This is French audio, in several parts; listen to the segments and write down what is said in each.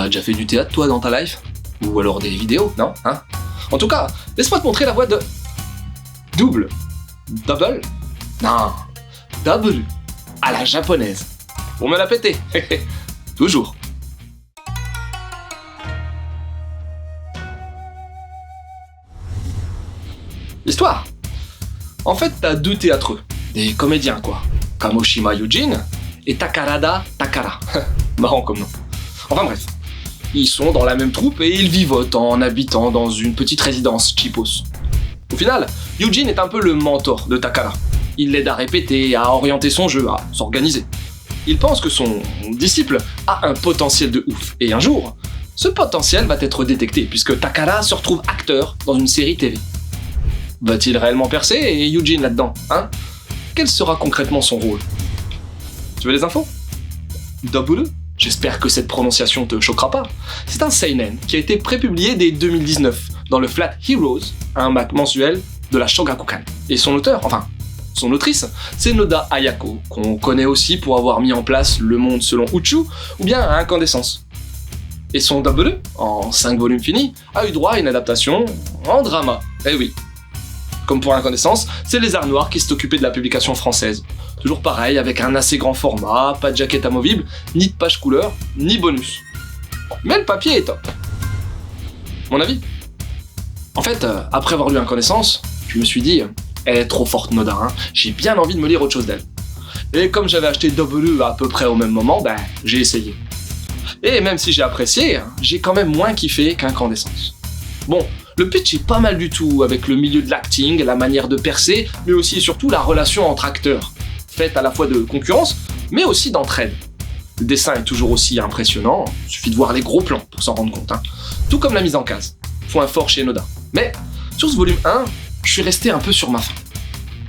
T'as déjà fait du théâtre toi dans ta life? Ou alors des vidéos, non? Hein? En tout cas, laisse-moi te montrer la voix de... Double. Double? Non. Double. À la japonaise. Pour me la péter. Toujours. L'histoire. En fait, t'as deux théâtreux. Des comédiens, quoi. Kamoshima Yujin et Takarada Takara. Marrant comme nom. Enfin bref. Ils sont dans la même troupe et ils vivotent en habitant dans une petite résidence cheapos. Au final, Yujin est un peu le mentor de Takara. Il l'aide à répéter, à orienter son jeu, à s'organiser. Il pense que son disciple a un potentiel de ouf. Et un jour, ce potentiel va être détecté puisque Takara se retrouve acteur dans une série TV. Va-t-il réellement percer et Yujin là-dedans, hein? Quel sera concrètement son rôle? Tu veux les infos? Double? J'espère que cette prononciation te choquera pas. C'est un seinen qui a été prépublié dès 2019 dans le Flat Heroes, un Mac mensuel de la Shogakukan. Et son auteur, enfin, son autrice, c'est Noda Ayako, qu'on connaît aussi pour avoir mis en place Le Monde selon Uchu ou bien Incandescence. Et son double, en 5 volumes finis, a eu droit à une adaptation en drama. Eh oui. Comme pour Incandescence, c'est Les Arts Noirs qui s'est occupé de la publication française. Toujours pareil, avec un assez grand format, pas de jaquette amovible, ni de page couleur, ni bonus. Mais le papier est top. Mon avis? En fait, après avoir lu Incandescence, je me suis dit, elle est trop forte Noda, hein. J'ai bien envie de me lire autre chose d'elle. Et comme j'avais acheté W à peu près au même moment, j'ai essayé. Et même si j'ai apprécié, j'ai quand même moins kiffé qu'Incandescence. Bon, le pitch est pas mal du tout, avec le milieu de l'acting, la manière de percer, mais aussi et surtout la relation entre acteurs, faite à la fois de concurrence, mais aussi d'entraide. Le dessin est toujours aussi impressionnant, il suffit de voir les gros plans pour s'en rendre compte, hein. Tout comme la mise en case, point fort chez Noda. Mais sur ce volume 1, je suis resté un peu sur ma faim.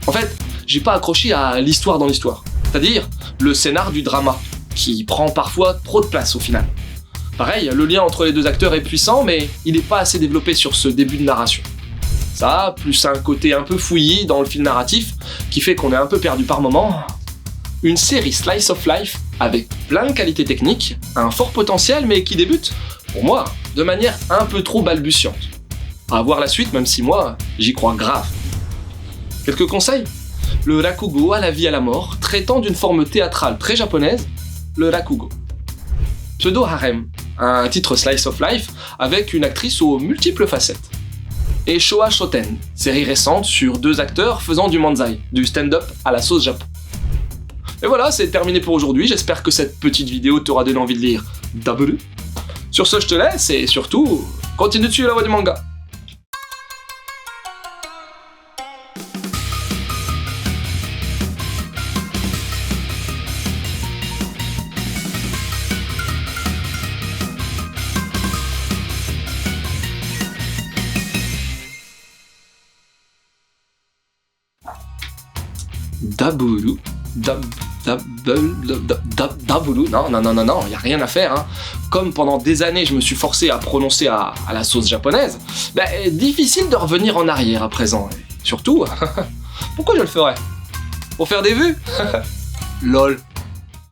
En fait, j'ai pas accroché à l'histoire dans l'histoire, c'est-à-dire le scénar du drama, qui prend parfois trop de place au final. Pareil, le lien entre les deux acteurs est puissant, mais il n'est pas assez développé sur ce début de narration. Ça, plus un côté un peu fouillis dans le fil narratif, qui fait qu'on est un peu perdu par moments. Une série slice of life avec plein de qualités techniques, un fort potentiel, mais qui débute, pour moi, de manière un peu trop balbutiante. À voir la suite, même si moi, j'y crois grave. Quelques conseils? Le rakugo à la vie à la mort, traitant d'une forme théâtrale très japonaise, le rakugo. Pseudo harem, un titre slice of life avec une actrice aux multiples facettes. Et Showa Shoten, série récente sur deux acteurs faisant du manzai, du stand-up à la sauce Japon. Et voilà, c'est terminé pour aujourd'hui, j'espère que cette petite vidéo t'aura donné envie de lire Double. Sur ce, je te laisse et surtout, continue de suivre la voie du manga. Dabulu, Dabulu, non, y a rien à faire, hein. Comme pendant des années je me suis forcé à prononcer à la sauce japonaise, difficile de revenir en arrière à présent. Et surtout, pourquoi je le ferais? Pour faire des vues? Lol.